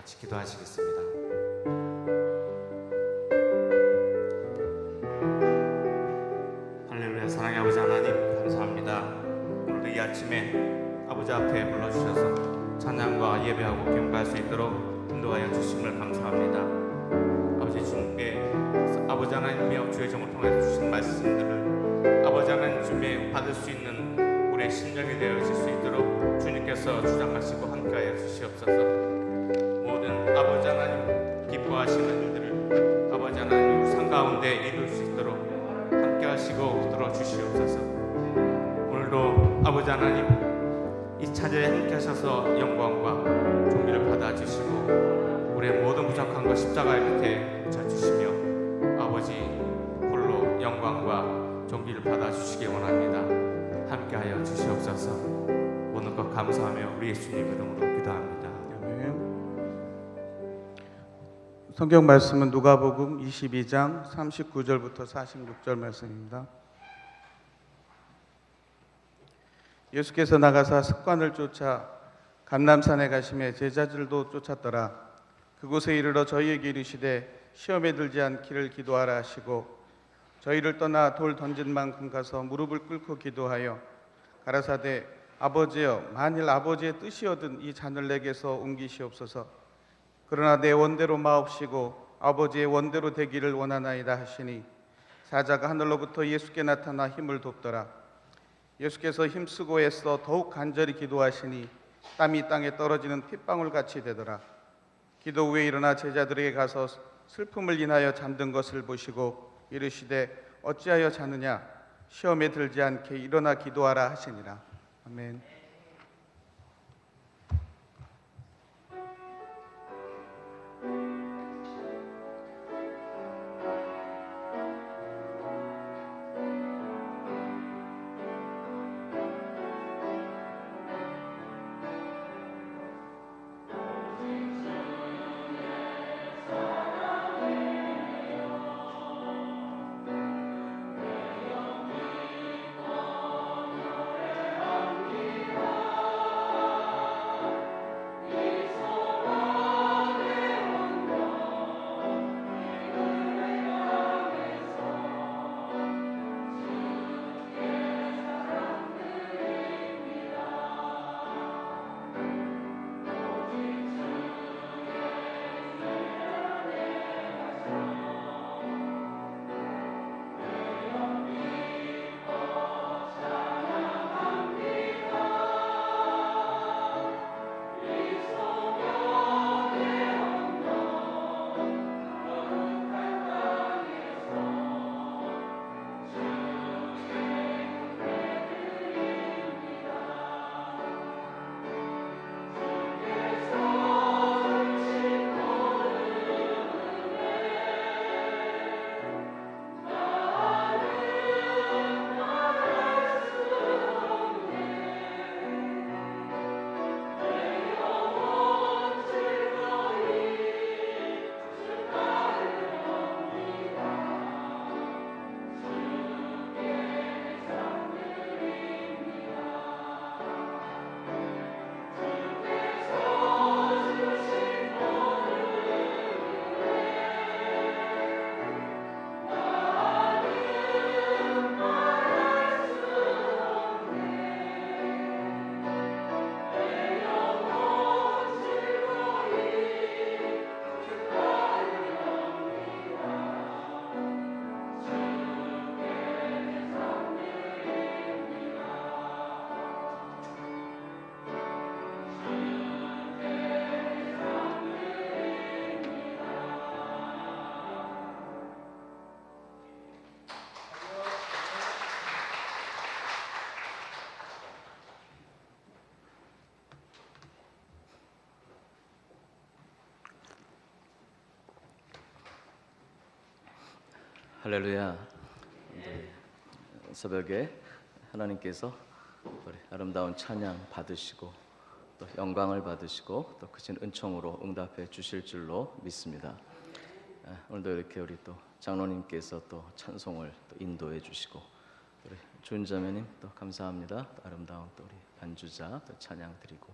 같이 기도하시겠습니다. 할렐루야. 사랑의 아버지 하나님 감사합니다. 오늘도 이 아침에 아버지 앞에 불러주셔서 찬양과 예배하고 경배할 수 있도록 인도하여 주심을 감사합니다. 아버지 주님께 아버지 하나님의 주의 정을 통해서 주신 말씀들을 아버지 하나님 주님의 받을 수 있는 우리의 심령이 되어질 수 있도록 주님께서 주장하시고 함께하여 주시옵소서. 모든 아버지 하나님 기뻐하시는 일들을 아버지 하나님 우상 가운데 이룰 수 있도록 함께 하시고 들어주시옵소서. 오늘도 아버지 하나님 이 차례에 함께 하셔서 영광과 존귀를 받아주시고 우리의 모든 부족한 것 십자가의 밑에 붙여주시며 아버지 홀로 영광과 존귀를 받아주시기 원합니다. 함께하여 주시옵소서. 모든 것 감사하며 우리 예수님 이름으로 기도합니다. 성경 말씀은 누가복음 22장 39절부터 46절 말씀입니다. 예수께서 나가사 습관을 쫓아 감람산에 가시매 제자들도 쫓았더라. 그곳에 이르러 저희에게 이르시되 시험에 들지 않기를 기도하라 하시고 저희를 떠나 돌 던진 만큼 가서 무릎을 꿇고 기도하여 가라사대 아버지여 만일 아버지의 뜻이거든 이 잔을 내게서 옮기시옵소서. 그러나 내 원대로 마옵시고 아버지의 원대로 되기를 원하나이다 하시니 사자가 하늘로부터 예수께 나타나 힘을 돕더라. 예수께서 힘쓰고 애써 더욱 간절히 기도하시니 땀이 땅에 떨어지는 핏방울같이 되더라. 기도 후에 일어나 제자들에게 가서 슬픔을 인하여 잠든 것을 보시고 이르시되 어찌하여 자느냐 시험에 들지 않게 일어나 기도하라 하시니라. 아멘. 할렐루야. 네, 새벽에 하나님께서 우리 아름다운 찬양 받으시고 또 영광을 받으시고 또 크신 은총으로 응답해 주실 줄로 믿습니다. 오늘도 이렇게 우리 또 장로님께서 또 찬송을 또 인도해 주시고 우리 주은자매님 또 감사합니다. 또 아름다운 또 우리 반주자 또 찬양 드리고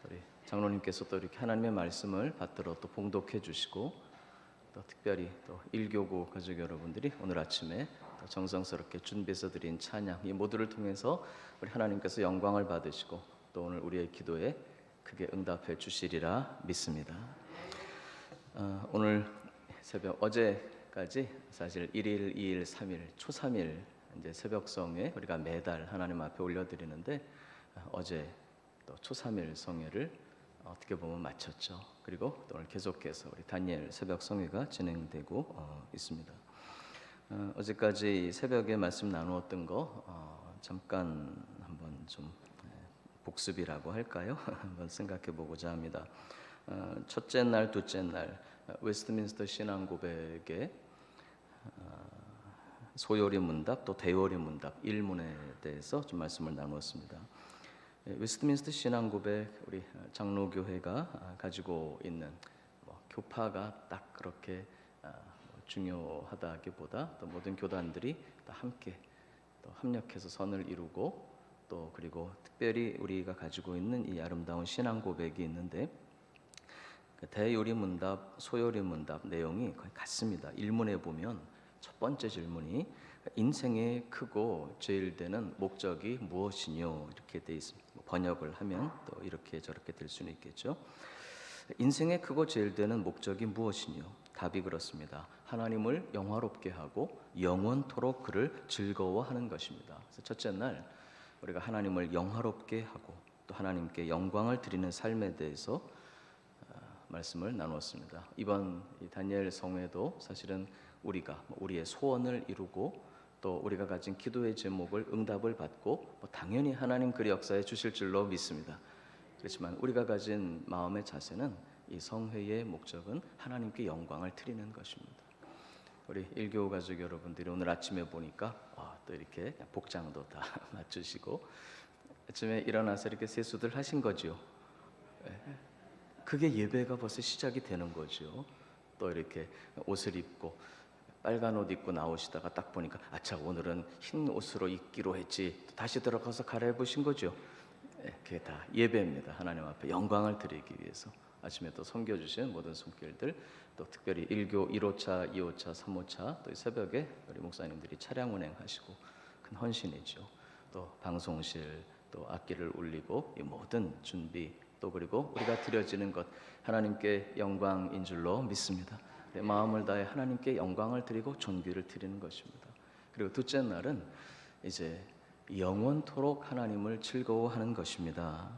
우리 장로님께서 또 이렇게 하나님의 말씀을 받들어 또 봉독해 주시고 또 특별히 또 일교구 가족 여러분들이 오늘 아침에 또 정성스럽게 준비해서 드린 찬양 이 모두를 통해서 우리 하나님께서 영광을 받으시고 또 오늘 우리의 기도에 크게 응답해 주시리라 믿습니다. 오늘 새벽 어제까지 사실 1일, 2일, 3일, 초 3일 이제 새벽성에 우리가 매달 하나님 앞에 올려드리는데 어제 또 초 3일 성회를 어떻게 보면 마쳤죠. 그리고 또 오늘 계속해서 우리 다니엘 새벽 성회가 진행되고 있습니다. 어제까지 새벽에 말씀 나누었던 거 잠깐 한번 좀 복습이라고 할까요? 한번 생각해 보고자 합니다. 첫째 날, 둘째 날 웨스트민스터 신앙 고백의 소요리 문답 또 대요리 문답 일문에 대해서 좀 말씀을 나누었습니다. 웨스트민스터 신앙 고백 우리 장로교회가 가지고 있는 교파가 딱 그렇게 중요하다기보다 또 모든 교단들이 다 함께 또 합력해서 선을 이루고 또 그리고 특별히 우리가 가지고 있는 이 아름다운 신앙 고백이 있는데 대요리 문답, 소요리 문답 내용이 거의 같습니다. 일문에 보면 첫 번째 질문이 인생의 크고 제일 되는 목적이 무엇이뇨 이렇게 돼 있습니다. 번역을 하면 또 이렇게 저렇게 될 수는 있겠죠. 인생의 크고 제일 되는 목적이 무엇이뇨? 답이 그렇습니다. 하나님을 영화롭게 하고 영원토록 그를 즐거워하는 것입니다. 그래서 첫째 날 우리가 하나님을 영화롭게 하고 또 하나님께 영광을 드리는 삶에 대해서 말씀을 나누었습니다. 이번 이 다니엘 성회도 사실은 우리가 우리의 소원을 이루고 또 우리가 가진 기도의 제목을 응답을 받고 당연히 하나님 그 역사에 주실 줄로 믿습니다. 그렇지만 우리가 가진 마음의 자세는 이 성회의 목적은 하나님께 영광을 드리는 것입니다. 우리 일교 가족 여러분들이 오늘 아침에 보니까 또 이렇게 복장도 다 맞추시고 아침에 일어나서 이렇게 세수들 하신 거죠. 그게 예배가 벌써 시작이 되는 거죠. 또 이렇게 옷을 입고 빨간 옷 입고 나오시다가 딱 보니까 아차 오늘은 흰 옷으로 입기로 했지 다시 들어가서 갈아입으신 거죠. 그게 다 예배입니다. 하나님 앞에 영광을 드리기 위해서 아침에 또 섬겨주신 모든 손길들 또 특별히 1교 1호차, 2호차, 3호차 또 새벽에 우리 목사님들이 차량 운행하시고 큰 헌신이죠. 또 방송실 또 악기를 울리고 이 모든 준비 또 그리고 우리가 드려지는 것 하나님께 영광인 줄로 믿습니다. 내 마음을 다해 하나님께 영광을 드리고 존귀를 드리는 것입니다. 그리고 둘째 날은 이제 영원토록 하나님을 즐거워하는 것입니다.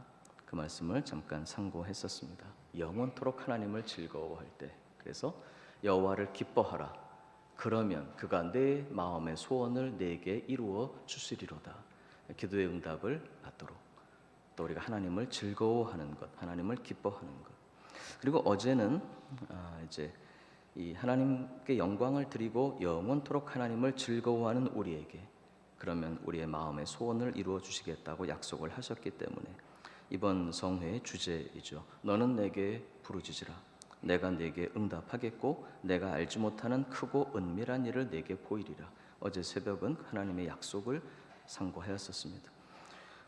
그 말씀을 잠깐 상고했었습니다. 영원토록 하나님을 즐거워할 때 그래서 여호와를 기뻐하라 그러면 그가 내 마음의 소원을 내게 이루어 주시리로다. 기도의 응답을 받도록 또 우리가 하나님을 즐거워하는 것 하나님을 기뻐하는 것 그리고 어제는 이제 이 하나님께 영광을 드리고 영원토록 하나님을 즐거워하는 우리에게 그러면 우리의 마음의 소원을 이루어 주시겠다고 약속을 하셨기 때문에 이번 성회의 주제이죠. 너는 내게 부르짖으라. 내가 내게 응답하겠고 내가 알지 못하는 크고 은밀한 일을 내게 보이리라. 어제 새벽은 하나님의 약속을 상고하였었습니다.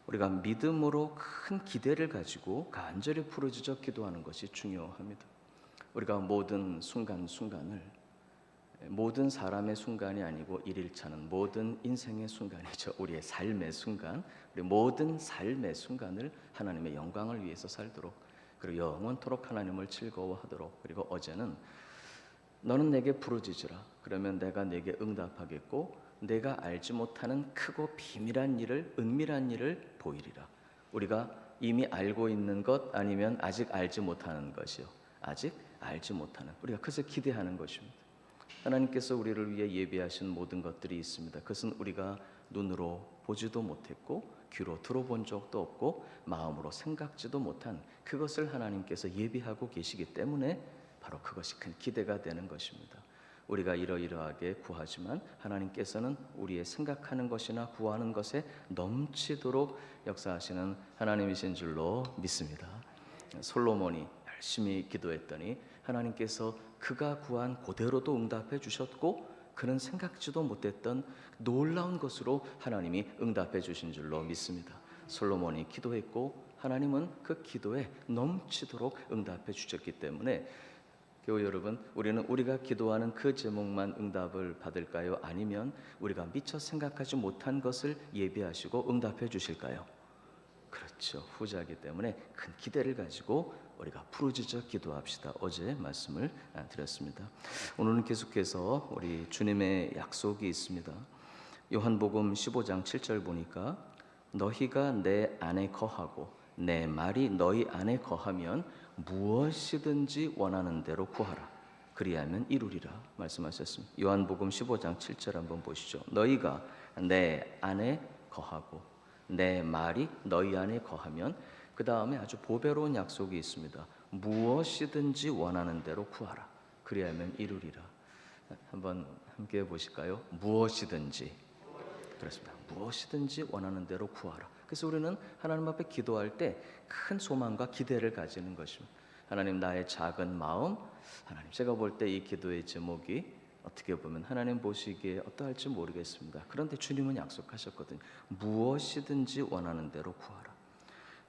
우리가 믿음으로 큰 기대를 가지고 간절히 부르짖어 기도하는 것이 중요합니다. 우리가 모든 순간순간을 모든 사람의 순간이 아니고 일일차는 모든 인생의 순간이죠. 우리의 삶의 순간, 우리 모든 삶의 순간을 하나님의 영광을 위해서 살도록 그리고 영원토록 하나님을 즐거워하도록 그리고 어제는 너는 내게 부르짖으라. 그러면 내가 내게 응답하겠고 내가 알지 못하는 크고 비밀한 일을 은밀한 일을 보이리라. 우리가 이미 알고 있는 것 아니면 아직 알지 못하는 것이요. 아직 알지 못하는 우리가 그것을 기대하는 것입니다. 하나님께서 우리를 위해 예비하신 모든 것들이 있습니다. 그것은 우리가 눈으로 보지도 못했고 귀로 들어본 적도 없고 마음으로 생각지도 못한 그것을 하나님께서 예비하고 계시기 때문에 바로 그것이 큰 기대가 되는 것입니다. 우리가 이러이러하게 구하지만 하나님께서는 우리의 생각하는 것이나 구하는 것에 넘치도록 역사하시는 하나님이신 줄로 믿습니다. 솔로몬이 열심히 기도했더니 하나님께서 그가 구한 그대로도 응답해 주셨고, 그는 생각지도 못했던 놀라운 것으로 하나님이 응답해 주신 줄로 믿습니다. 솔로몬이 기도했고 하나님은 그 기도에 넘치도록 응답해 주셨기 때문에 교우 여러분, 우리는 우리가 기도하는 그 제목만 응답을 받을까요? 아니면 우리가 미처 생각하지 못한 것을 예비하시고 응답해 주실까요? 그렇죠, 후자이기 때문에 큰 기대를 가지고 우리가 부르짖어 기도합시다. 어제 말씀을 드렸습니다. 오늘은 계속해서 우리 주님의 약속이 있습니다. 요한복음 15장 7절 보니까 너희가 내 안에 거하고 내 말이 너희 안에 거하면 무엇이든지 원하는 대로 구하라. 그리하면 이루리라 말씀하셨습니다. 요한복음 15장 7절 한번 보시죠. 너희가 내 안에 거하고 내 말이 너희 안에 거하면, 그 다음에 아주 보배로운 약속이 있습니다. 무엇이든지 원하는 대로 구하라. 그리하면 이루리라. 한번 함께 보실까요? 무엇이든지. 그렇습니다. 무엇이든지 원하는 대로 구하라. 그래서 우리는 하나님 앞에 기도할 때 큰 소망과 기대를 가지는 것입니다. 하나님, 나의 작은 마음, 하나님, 제가 볼 때 이 기도의 제목이 어떻게 보면 하나님 보시기에 어떠할지 모르겠습니다. 그런데 주님은 약속하셨거든요. 무엇이든지 원하는 대로 구하라.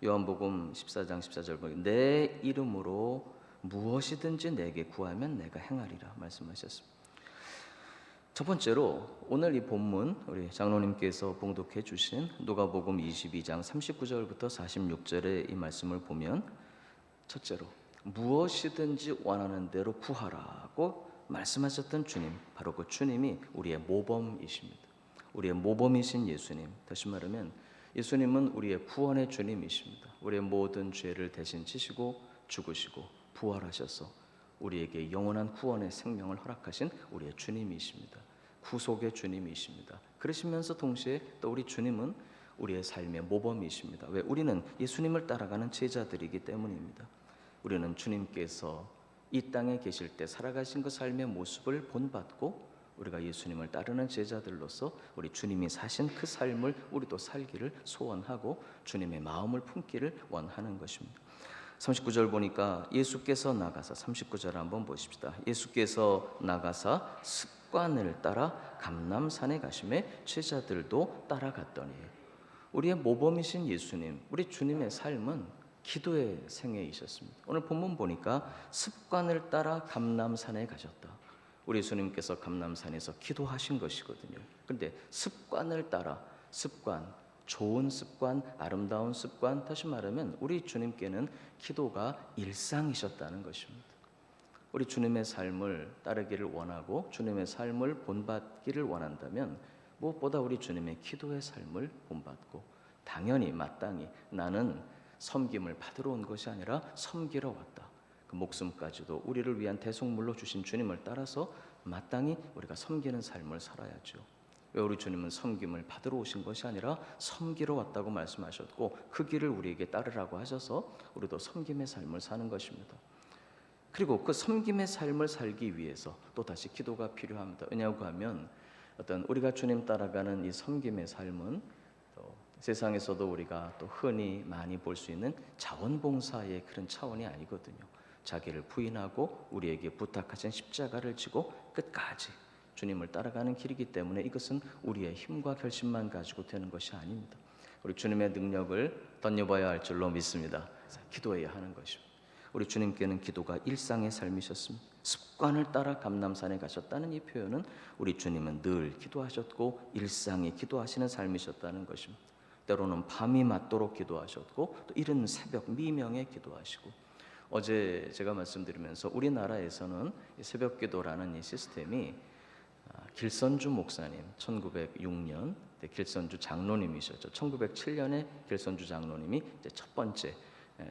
요한복음 14장 14절 보니 내 이름으로 무엇이든지 내게 구하면 내가 행하리라 말씀하셨습니다. 첫 번째로 오늘 이 본문 우리 장로님께서 봉독해 주신 누가복음 22장 39절부터 46절의 이 말씀을 보면, 첫째로 무엇이든지 원하는 대로 구하라고 말씀하셨던 주님, 바로 그 주님이 우리의 모범이십니다. 우리의 모범이신 예수님, 다시 말하면 예수님은 우리의 구원의 주님이십니다. 우리의 모든 죄를 대신 지시고 죽으시고 부활하셔서 우리에게 영원한 구원의 생명을 허락하신 우리의 주님이십니다. 구속의 주님이십니다. 그러시면서 동시에 또 우리 주님은 우리의 삶의 모범이십니다. 왜? 우리는 예수님을 따라가는 제자들이기 때문입니다. 우리는 주님께서 이 땅에 계실 때 살아가신 그 삶의 모습을 본받고 우리가 예수님을 따르는 제자들로서 우리 주님이 사신 그 삶을 우리도 살기를 소원하고 주님의 마음을 품기를 원하는 것입니다. 39절 보니까 예수께서 나가사, 39절 한번 보십시다. 예수께서 나가사 습관을 따라 감람산에 가심에 제자들도 따라갔더니, 우리의 모범이신 예수님, 우리 주님의 삶은 기도의 생애이셨습니다. 오늘 본문 보니까 습관을 따라 감람산에 가셨다. 우리 예수님께서 감람산에서 기도하신 것이거든요. 그런데 습관을 따라, 습관, 좋은 습관, 아름다운 습관, 다시 말하면 우리 주님께는 기도가 일상이셨다는 것입니다. 우리 주님의 삶을 따르기를 원하고 주님의 삶을 본받기를 원한다면 무엇보다 우리 주님의 기도의 삶을 본받고, 당연히 마땅히 나는 섬김을 받으러 온 것이 아니라 섬기러 왔다. 그 목숨까지도 우리를 위한 대속물로 주신 주님을 따라서 마땅히 우리가 섬기는 삶을 살아야죠. 왜? 우리 주님은 섬김을 받으러 오신 것이 아니라 섬기러 왔다고 말씀하셨고 그 길을 우리에게 따르라고 하셔서 우리도 섬김의 삶을 사는 것입니다. 그리고 그 섬김의 삶을 살기 위해서 또 다시 기도가 필요합니다. 왜냐하고 하면 어떤 우리가 주님 따라가는 이 섬김의 삶은 또 세상에서도 우리가 또 흔히 많이 볼 수 있는 자원봉사의 그런 차원이 아니거든요. 자기를 부인하고 우리에게 부탁하신 십자가를 지고 끝까지 주님을 따라가는 길이기 때문에 이것은 우리의 힘과 결심만 가지고 되는 것이 아닙니다. 우리 주님의 능력을 덧입어야 할 줄로 믿습니다. 기도해야 하는 것입니다. 우리 주님께는 기도가 일상의 삶이셨습니다. 습관을 따라 감람산에 가셨다는 이 표현은 우리 주님은 늘 기도하셨고 일상이 기도하시는 삶이셨다는 것입니다. 때로는 밤이 맞도록 기도하셨고 또 이른 새벽 미명에 기도하시고, 어제 제가 말씀드리면서 우리나라에서는 새벽 기도라는 이 시스템이 길선주 목사님 1906년 길선주 장로님이셨죠. 1907년에 길선주 장로님이 이제 첫 번째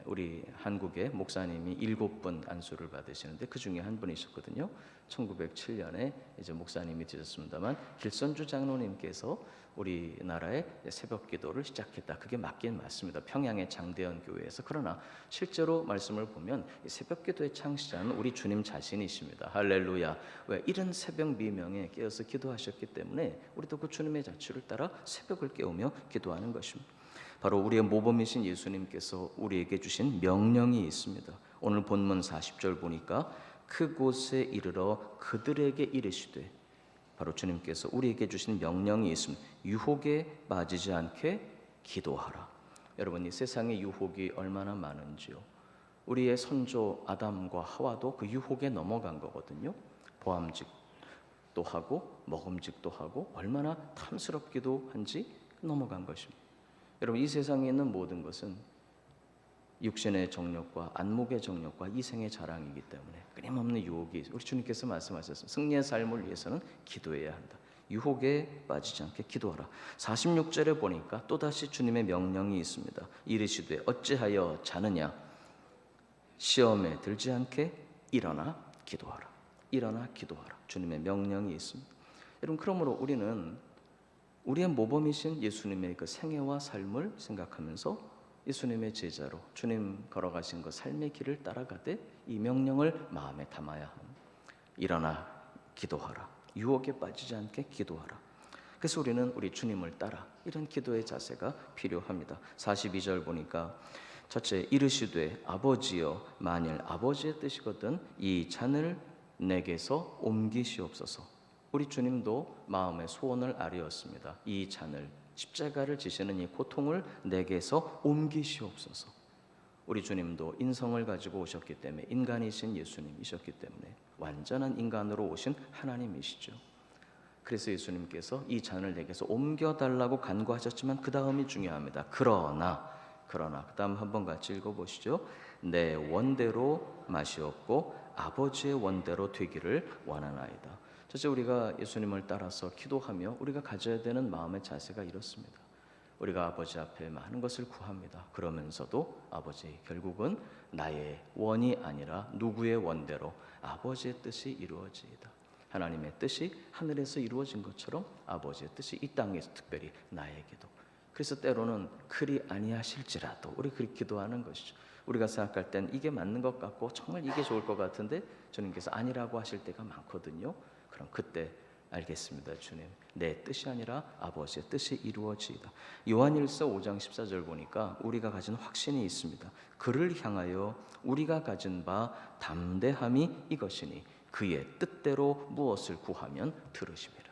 우리 한국의 목사님이 7분 안수를 받으시는데 그 중에 한 분이셨거든요. 1907년에 이제 목사님이 되셨습니다만 길선주 장로님께서 우리나라의 새벽 기도를 시작했다. 그게 맞긴 맞습니다. 평양의 장대현 교회에서. 그러나 실제로 말씀을 보면 이 새벽 기도의 창시자는 우리 주님 자신이십니다. 할렐루야. 왜? 이른 새벽 미명에 깨어서 기도하셨기 때문에 우리도 그 주님의 자취를 따라 새벽을 깨우며 기도하는 것입니다. 바로 우리의 모범이신 예수님께서 우리에게 주신 명령이 있습니다. 오늘 본문 40절 보니까 그곳에 이르러 그들에게 이르시되, 바로 주님께서 우리에게 주신 명령이 있습니다. 유혹에 빠지지 않게 기도하라. 여러분, 이 세상에 유혹이 얼마나 많은지요. 우리의 선조 아담과 하와도 그 유혹에 넘어간 거거든요. 보암직도 하고 먹음직도 하고 얼마나 탐스럽기도 한지 넘어간 것입니다. 여러분, 이 세상에 있는 모든 것은 육신의 정욕과 안목의 정욕과 이생의 자랑이기 때문에 끊임없는 유혹이, 우리 주님께서 말씀하셨습니다. 승리의 삶을 위해서는 기도해야 한다. 유혹에 빠지지 않게 기도하라. 46절에 보니까 또다시 주님의 명령이 있습니다. 이르시되 어찌하여 자느냐, 시험에 들지 않게 일어나 기도하라. 일어나 기도하라. 주님의 명령이 있습니다. 여러분, 그러므로 우리는 우리의 모범이신 예수님의 그 생애와 삶을 생각하면서 예수님의 제자로 주님 걸어가신 그 삶의 길을 따라가되 이 명령을 마음에 담아야 함. 일어나 기도하라. 유혹에 빠지지 않게 기도하라. 그래서 우리는 우리 주님을 따라 이런 기도의 자세가 필요합니다. 42절 보니까 첫째, 이르시되 아버지여, 만일 아버지의 뜻이거든 이 잔을 내게서 옮기시옵소서. 우리 주님도 마음의 소원을 아뢰었습니다. 이 잔을, 십자가를 지시는 이 고통을 내게서 옮기시옵소서. 우리 주님도 인성을 가지고 오셨기 때문에, 인간이신 예수님이셨기 때문에 완전한 인간으로 오신 하나님이시죠. 그래서 예수님께서 이 잔을 내게서 옮겨달라고 간구하셨지만 그 다음이 중요합니다. 그러나 그 다음 한번 같이 읽어보시죠. 내 원대로 마시옵고 아버지의 원대로 되기를 원하나이다. 첫째, 우리가 예수님을 따라서 기도하며 우리가 가져야 되는 마음의 자세가 이렇습니다. 우리가 아버지 앞에 많은 것을 구합니다. 그러면서도 아버지, 결국은 나의 원이 아니라 누구의 원대로 아버지의 뜻이 이루어지이다. 하나님의 뜻이 하늘에서 이루어진 것처럼 아버지의 뜻이 이 땅에서 특별히 나에게도. 그래서 때로는 그리 아니하실지라도 우리 그렇게 기도하는 것이죠. 우리가 생각할 땐 이게 맞는 것 같고 정말 이게 좋을 것 같은데 주님께서 아니라고 하실 때가 많거든요. 그럼 그때 알겠습니다. 주님, 내 뜻이 아니라 아버지의 뜻이 이루어지이다. 요한일서 5장 14절 보니까 우리가 가진 확신이 있습니다. 그를 향하여 우리가 가진 바 담대함이 이것이니 그의 뜻대로 무엇을 구하면 들으심이라.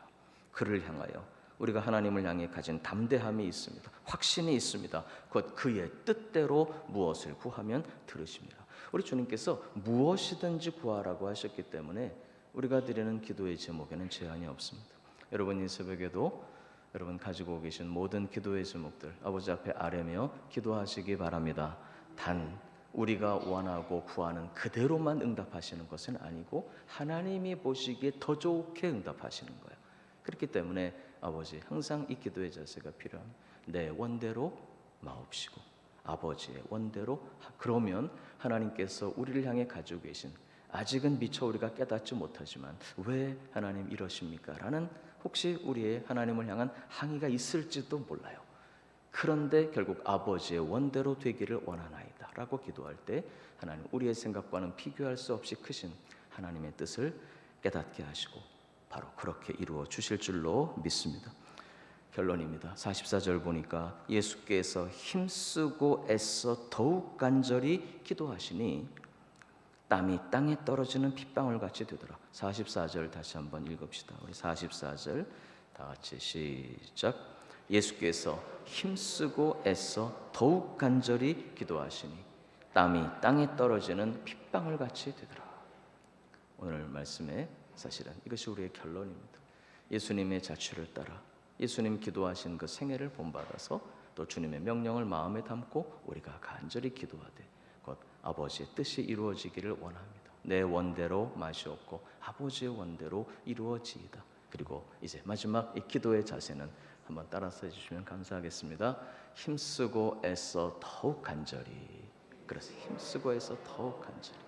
그를 향하여 우리가 하나님을 향해 가진 담대함이 있습니다. 확신이 있습니다. 곧 그의 뜻대로 무엇을 구하면 들으심이라. 우리 주님께서 무엇이든지 구하라고 하셨기 때문에 우리가 드리는 기도의 제목에는 제한이 없습니다. 여러분, 이 새벽에도 여러분 가지고 계신 모든 기도의 제목들 아버지 앞에 아뢰며 기도하시기 바랍니다. 단 우리가 원하고 구하는 그대로만 응답하시는 것은 아니고 하나님이 보시기에 더 좋게 응답하시는 거예요. 그렇기 때문에 아버지, 항상 이 기도의 자세가 필요합니다. 내 원대로 마옵시고 아버지의 원대로. 그러면 하나님께서 우리를 향해 가지고 계신, 아직은 미처 우리가 깨닫지 못하지만 왜 하나님 이러십니까? 라는 혹시 우리의 하나님을 향한 항의가 있을지도 몰라요. 그런데 결국 아버지의 원대로 되기를 원하나이다 라고 기도할 때 하나님, 우리의 생각과는 비교할 수 없이 크신 하나님의 뜻을 깨닫게 하시고 바로 그렇게 이루어 주실 줄로 믿습니다. 결론입니다. 44절 보니까 예수께서 힘쓰고 애써 더욱 간절히 기도하시니 땀이 땅에 떨어지는 핏방울 같이 되더라. 44절 다시 한번 읽읍시다. 우리 44절 다 같이 시작. 예수께서 힘쓰고 애써 더욱 간절히 기도하시니 땀이 땅에 떨어지는 핏방울 같이 되더라. 오늘 말씀의 사실은 이것이 우리의 결론입니다. 예수님의 자취를 따라 예수님 기도하신 그 생애를 본받아서 또 주님의 명령을 마음에 담고 우리가 간절히 기도하되 곧 아버지의 뜻이 이루어지기를 원합니다. 내 원대로 마시옵고 아버지의 원대로 이루어지이다. 그리고 이제 마지막 이 기도의 자세는 한번 따라서 해주시면 감사하겠습니다. 힘쓰고 애써 더욱 간절히 그래서 힘쓰고 해서 더욱 간절히.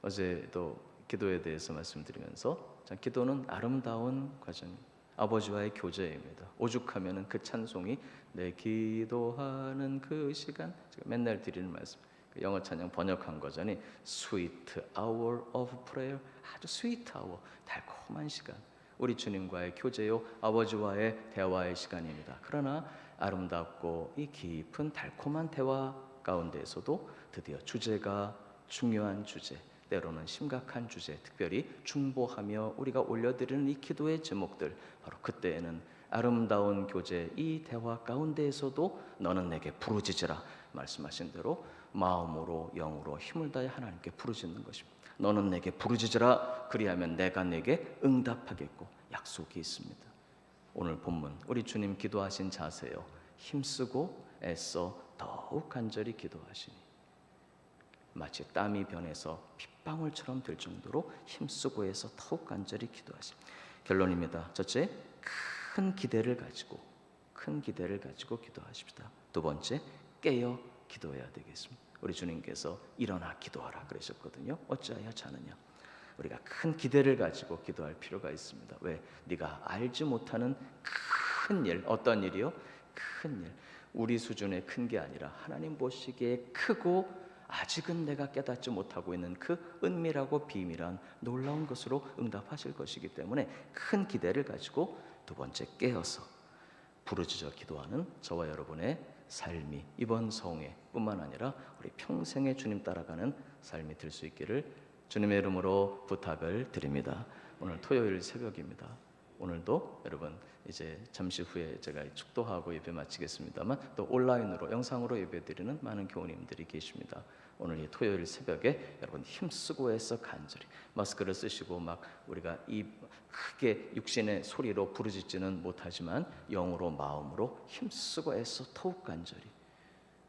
어제도 기도에 대해서 말씀드리면서 기도는 아름다운 과정, 아버지와의 교제입니다. 오죽하면은 그 찬송이 내 기도하는 그 시간, 제가 맨날 드리는 말씀, 그 영어 찬양 번역한 버전이 Sweet Hour of Prayer, 아주 sweet hour, 달콤한 시간, 우리 주님과의 교제요, 아버지와의 대화의 시간입니다. 그러나 아름답고 이 깊은 달콤한 대화 가운데에서도 드디어 주제가 중요한 주제, 때로는 심각한 주제, 특별히 중보하며 우리가 올려드리는 이 기도의 제목들, 바로 그때에는 아름다운 교제, 이 대화 가운데에서도 너는 내게 부르짖으라 말씀하신 대로 마음으로 영으로 힘을 다해 하나님께 부르짖는 것입니다. 너는 내게 부르짖으라, 그리하면 내가 내게 응답하겠고 약속이 있습니다. 오늘 본문 우리 주님 기도하신 자세요, 힘쓰고 애써 더욱 간절히 기도하시니 마치 땀이 변해서 빗방울처럼 될 정도로 힘쓰고 해서 더욱 간절히 기도하시니. 결론입니다. 첫째, 큰 기대를 가지고 기도하십시다. 두 번째, 깨어 기도해야 되겠습니다. 우리 주님께서 일어나 기도하라 그러셨거든요. 어찌하여 자느냐? 우리가 큰 기대를 가지고 기도할 필요가 있습니다. 왜? 네가 알지 못하는 큰 일, 어떤 일이요? 큰 일, 우리 수준의 큰 게 아니라 하나님 보시기에 크고 아직은 내가 깨닫지 못하고 있는 그 은밀하고 비밀한 놀라운 것으로 응답하실 것이기 때문에 큰 기대를 가지고, 두 번째, 깨어서 부르짖어 기도하는 저와 여러분의 삶이 이번 성회 뿐만 아니라 우리 평생에 주님 따라가는 삶이 될 수 있기를 주님의 이름으로 부탁을 드립니다. 오늘 토요일 새벽입니다. 오늘도 여러분 이제 잠시 후에 제가 축도하고 예배 마치겠습니다만 또 온라인으로 영상으로 예배드리는 많은 교우님들이 계십니다. 오늘 이 토요일 새벽에 여러분 힘쓰고 해서 간절히 마스크를 쓰시고 막 우리가 이 크게 육신의 소리로 부르짖지는 못하지만 영으로 마음으로 힘쓰고 해서 더욱 간절히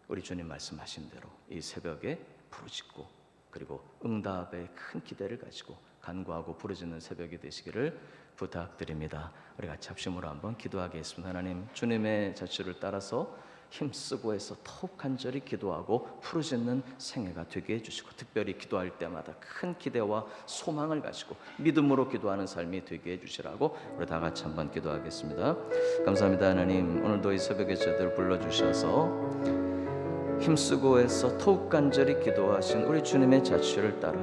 우리 주님 말씀하신 대로 이 새벽에 부르짖고 그리고 응답의 큰 기대를 가지고 간구하고 부르짖는 새벽이 되시기를 부탁드립니다. 우리 같이 합심으로 한번 기도하겠습니다. 하나님, 주님의 자취를 따라서 힘쓰고 해서 더욱 간절히 기도하고 부르짖는 생애가 되게 해주시고, 특별히 기도할 때마다 큰 기대와 소망을 가지고 믿음으로 기도하는 삶이 되게 해주시라고 우리 다 같이 한번 기도하겠습니다. 감사합니다. 하나님, 오늘도 이 새벽에 저희들 불러주셔서 힘쓰고 해서 더욱 간절히 기도하신 우리 주님의 자취를 따라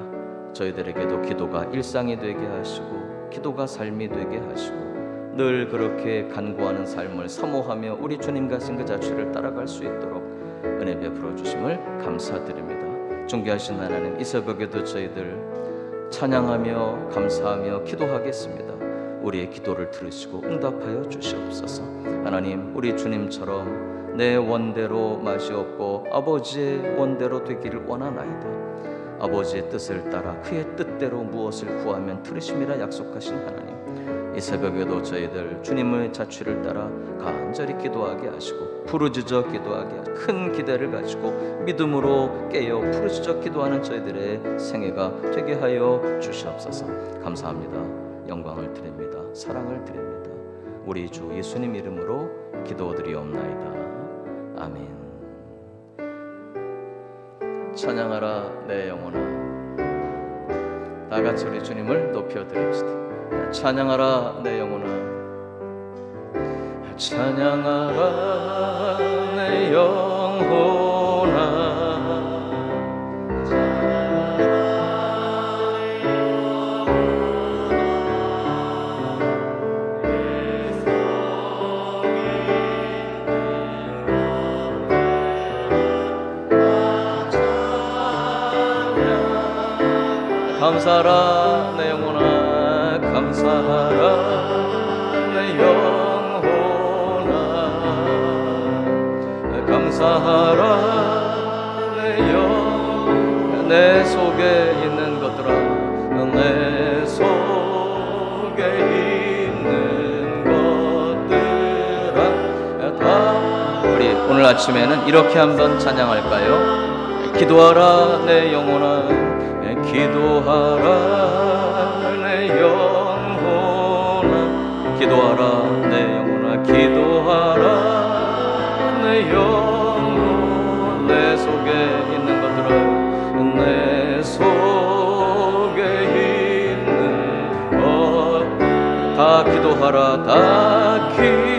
저희들에게도 기도가 일상이 되게 하시고 기도가 삶이 되게 하시고 늘 그렇게 간구하는 삶을 사모하며 우리 주님 가신 그 자취를 따라갈 수 있도록 은혜 베풀어 주심을 감사드립니다. 존귀하신 하나님, 이 새벽에도 저희들 찬양하며 감사하며 기도하겠습니다. 우리의 기도를 들으시고 응답하여 주시옵소서. 하나님, 우리 주님처럼 내 원대로 맛이 없고 아버지의 원대로 되기를 원하나이다. 아버지의 뜻을 따라 그의 뜻대로 무엇을 구하면 들으심이라 약속하신 하나님, 이 새벽에도 저희들 주님의 자취를 따라 간절히 기도하게 하시고 부르짖어 기도하게 하시고 큰 기대를 가지고 믿음으로 깨어 부르짖어 기도하는 저희들의 생애가 되게 하여 주시옵소서. 감사합니다. 영광을 드립니다. 사랑을 드립니다. 우리 주 예수님 이름으로 기도드리옵나이다. 아멘. 찬양하라 내 영혼아. 다 같이 우리 주님을 높여드립시다. 찬양하라 내 영혼아. 찬양하라 내 영혼아. 감사하라 내 영혼아. 감사하라 내 영혼아. 감사하라 내 영혼아. 내 속에 있는 것들아, 내 속에 있는 것들아 다. 우리 오늘 아침에는 이렇게 한번 찬양할까요? 기도하라 내 영혼아. 기도하라 내 영혼아. 기도하라 내 영혼아. 기도하라 내 영혼. 내 속에 있는 것 다 기도하라 다 기도하라.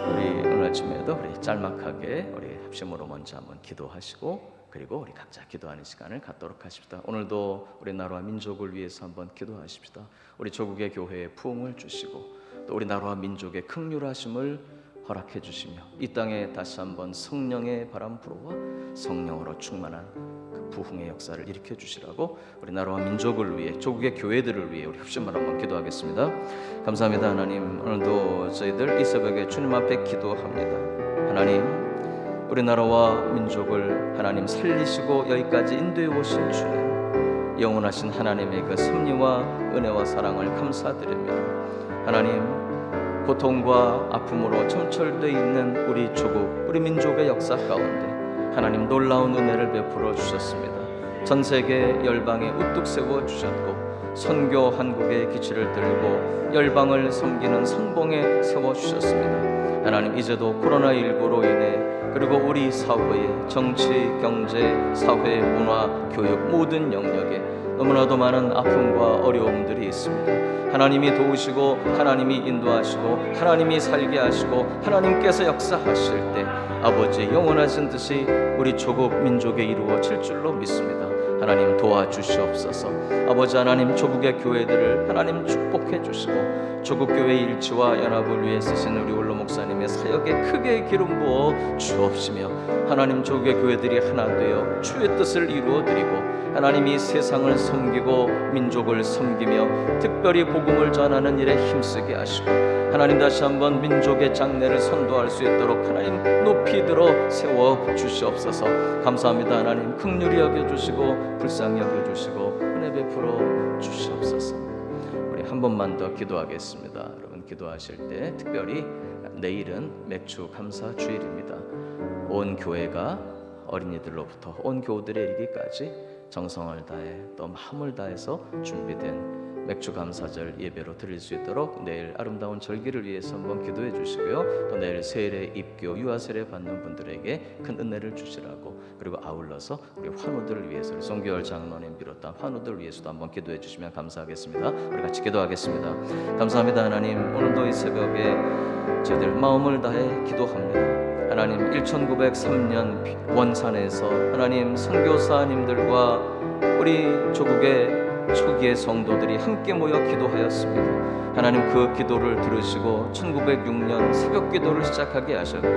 우리 오늘 아침에도 우리 짤막하게 우리 합심으로 먼저 한번 기도하시고 그리고 우리 각자 기도하는 시간을 갖도록 하십시다. 오늘도 우리 나라와 민족을 위해서 한번 기도하십시다. 우리 조국의 교회에 부흥을 주시고 또 우리 나라와 민족의 긍휼하심을 허락해 주시며 이 땅에 다시 한번 성령의 바람 불어와 성령으로 충만한 그 부흥의 역사를 일으켜 주시라고 우리 나라와 민족을 위해 조국의 교회들을 위해 우리 합심을 한번 기도하겠습니다. 감사합니다. 하나님, 오늘도 저희들 이 새벽에 주님 앞에 기도합니다. 하나님, 우리나라와 민족을 하나님 살리시고 여기까지 인도해 오신 주님, 영원하신 하나님의 그 섭리와 은혜와 사랑을 감사드립니다. 하나님, 고통과 아픔으로 점철되어 있는 우리 조국, 우리 민족의 역사 가운데 하나님 놀라운 은혜를 베풀어 주셨습니다. 전 세계 열방에 우뚝 세워 주셨고 선교 한국의 기치를 들고 열방을 섬기는 선봉에 세워 주셨습니다. 하나님, 이제도 코로나19로 인해 그리고 우리 사회의 정치, 경제, 사회, 문화, 교육 모든 영역에 너무나도 많은 아픔과 어려움들이 있습니다. 하나님이 도우시고 하나님이 인도하시고 하나님이 살게 하시고 하나님께서 역사하실 때 아버지 영원하신 뜻이 우리 조국 민족에 이루어질 줄로 믿습니다. 하나님 도와주시옵소서. 아버지 하나님, 조국의 교회들을 하나님 축복해 주시고 조국 교회 일치와 연합을 위해 쓰신 우리 원로 목사님의 사역에 크게 기름 부어 주옵시며 하나님, 조국의 교회들이 하나 되어 주의 뜻을 이루어 드리고 하나님이 세상을 섬기고 민족을 섬기며 특별히 복음을 전하는 일에 힘쓰게 하시고 하나님, 다시 한번 민족의 장래를 선도할 수 있도록 하나님 높이 들어 세워 주시옵소서. 감사합니다. 하나님, 긍휼히 여겨주시고 불쌍히 여겨주시고 은혜 베풀어 주시옵소서. 우리 한 번만 더 기도하겠습니다. 여러분, 기도하실 때 특별히 내일은 맥주 감사 주일입니다. 온 교회가 어린이들로부터 온 교우들에 이르기까지 정성을 다해 또 마음을 다해서 준비된 맥주 감사절 예배로 드릴 수 있도록 내일 아름다운 절기를 위해서 한번 기도해 주시고요. 또 내일 세례, 입교, 유아 세례 받는 분들에게 큰 은혜를 주시라고, 그리고 아울러서 우리 환우들을 위해서 우리 송교열 장로님 비롯한 환우들을 위해서도 한번 기도해 주시면 감사하겠습니다. 우리 같이 기도하겠습니다. 감사합니다. 하나님, 오늘도 이 새벽에 저희들 마음을 다해 기도합니다. 하나님, 1903년 원산에서 하나님 선교사님들과 우리 조국의 초기의 성도들이 함께 모여 기도하였습니다. 하나님, 그 기도를 들으시고 1906년 새벽 기도를 시작하게 하셨고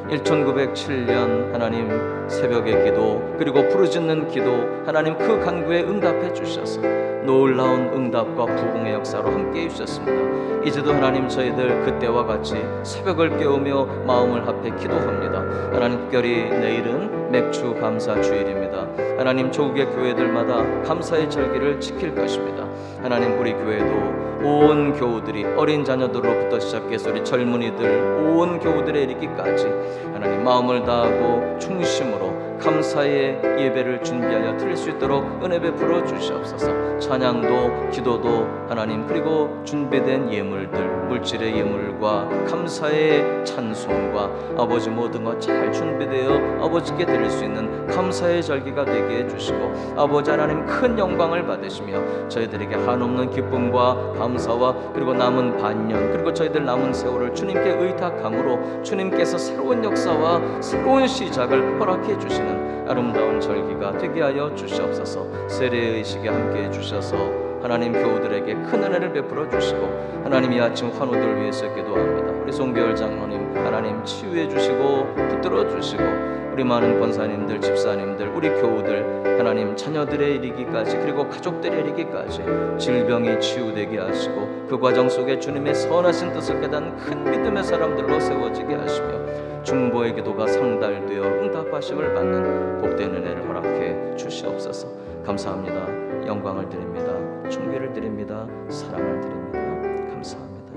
1907년 하나님 새벽의 기도 그리고 부르짖는 기도 하나님 그 간구에 응답해 주셔서 놀라운 응답과 부흥의 역사로 함께 해주셨습니다. 이제도 하나님, 저희들 그때와 같이 새벽을 깨우며 마음을 합해 기도합니다. 하나님, 특별히 내일은 맥주 감사 주일입니다. 하나님, 조국의 교회들마다 감사의 절기를 지킬 것입니다. 하나님, 우리 교회도 온 교우들이 어린 자녀들로부터 시작해서 우리 젊은이들 온 교우들에 이르기까지 하나님 마음을 다하고 중심으로 감사의 예배를 준비하여 드릴 수 있도록 은혜 베풀어 주시옵소서. 찬양도 기도도 하나님, 그리고 준비된 예물들, 물질의 예물과 감사의 찬송과 아버지 모든 것 잘 준비되어 아버지께 드릴 수 있는 감사의 절기가 되게 해주시고 아버지 하나님 큰 영광을 받으시며 저희들에게 한없는 기쁨과 감사와 그리고 남은 반년 그리고 저희들 남은 세월을 주님께 의탁함으로 주님께서 새로운 역사와 새로운 시작을 허락해 주시는 아름다운 절기가 되게 하여 주시옵소서. 세례의 의식에 함께 해주셔서 하나님 교우들에게 큰 은혜를 베풀어 주시고 하나님, 이 아침 환우들 위해서 기도합니다. 우리 송교열 장로님 하나님 치유해 주시고 붙들어 주시고 우리 많은 권사님들, 집사님들, 우리 교우들 하나님 자녀들의 이르기까지 그리고 가족들의 이르기까지 질병이 치유되게 하시고 그 과정 속에 주님의 선하신 뜻을 깨닫는 큰 믿음의 사람들로 세워지게 하시며 중보의 기도가 상달되어 응답하심을 받는 복된 은혜를 허락해 주시옵소서. 감사합니다. 영광을 드립니다. 존귀를 드립니다. 사랑을 드립니다. 감사합니다.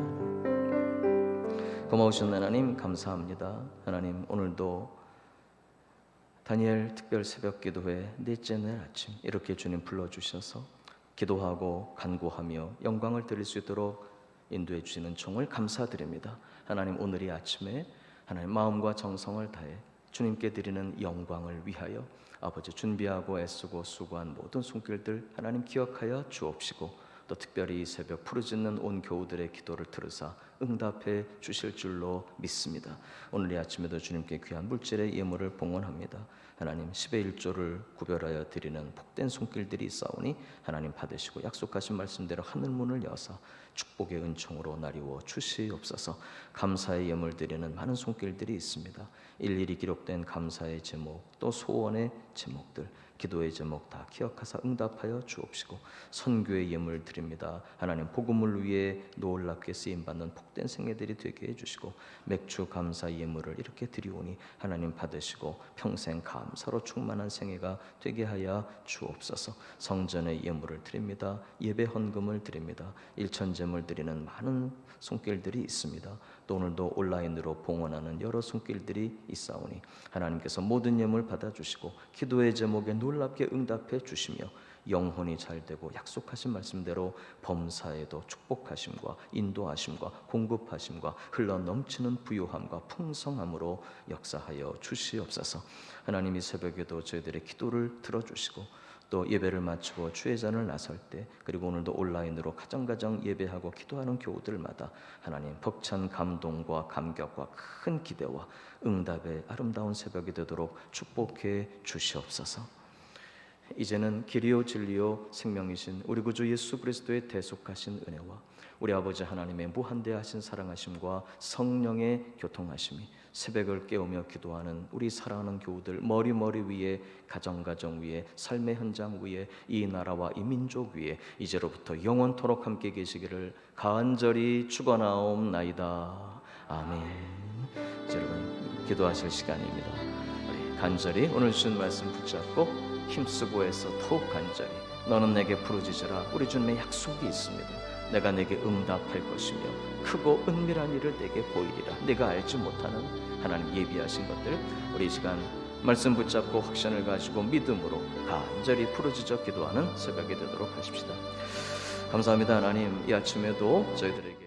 고마우신 하나님 감사합니다. 하나님, 오늘도 다니엘 특별 새벽 기도회 넷째 날 아침 이렇게 주님 불러주셔서 기도하고 간구하며 영광을 드릴 수 있도록 인도해 주시는 종을 감사드립니다. 하나님, 오늘 이 아침에 하나님 마음과 정성을 다해 주님께 드리는 영광을 위하여 아버지 준비하고 애쓰고 수고한 모든 손길들 하나님 기억하여 주옵시고, 또 특별히 이 새벽 부르짖는 온 교우들의 기도를 들으사 응답해 주실 줄로 믿습니다. 오늘 이 아침에도 주님께 귀한 물질의 예물을 봉헌합니다. 하나님 10의 1조를 구별하여 드리는 복된 손길들이 있사오니 하나님 받으시고 약속하신 말씀대로 하늘문을 여사 축복의 은총으로 나리워 주시옵소서. 감사의 예물 드리는 많은 손길들이 있습니다. 일일이 기록된 감사의 제목, 또 소원의 제목들, 기도의 제목 다 기억하사 응답하여 주옵시고, 선교의 예물 드립니다. 하나님 복음을 위해 놀랍게 쓰임받는 복된 생애들이 되게 해주시고, 맥주 감사 예물을 이렇게 드리오니 하나님 받으시고 평생 감사로 충만한 생애가 되게 하여 주옵소서. 성전의 예물을 드립니다. 예배 헌금을 드립니다. 일천제물 드리는 많은 손길들이 있습니다. 또 오늘도 온라인으로 봉헌하는 여러 손길들이 있사오니 하나님께서 모든 예물 받아주시고 기도의 제목에 놀랍게 응답해 주시며 영혼이 잘되고 약속하신 말씀대로 범사에도 축복하심과 인도하심과 공급하심과 흘러넘치는 부요함과 풍성함으로 역사하여 주시옵소서. 하나님 이 새벽에도 저희들의 기도를 들어주시고, 또 예배를 마치고 주의 잔을 나설 때, 그리고 오늘도 온라인으로 가정가정 예배하고 기도하는 교우들마다 하나님 벅찬 감동과 감격과 큰 기대와 응답의 아름다운 새벽이 되도록 축복해 주시옵소서. 이제는 길이요 진리요 생명이신 우리 구주 예수 그리스도의 대속하신 은혜와 우리 아버지 하나님의 무한대하신 사랑하심과 성령의 교통하심이 새벽을 깨우며 기도하는 우리 사랑하는 교우들 머리 위에, 가정 위에, 삶의 현장 위에, 이 나라와 이 민족 위에 이제로부터 영원토록 함께 계시기를 간절히 축원하옵나이다. 아멘. 이제 여러분 기도하실 시간입니다. 우리 간절히 오늘 주신 말씀 붙잡고 힘쓰고 해서 더욱 간절히 너는 내게 부르짖으라. 우리 주님의 약속이 있습니다. 내가 내게 응답할 것이며 크고 은밀한 일을 내게 보이리라. 내가 알지 못하는 하나님 예비하신 것들, 우리 이 시간 말씀 붙잡고 확신을 가지고 믿음으로 간절히 부르짖어 기도하는 새벽이 되도록 하십시다. 감사합니다. 하나님, 이 아침에도 저희들에게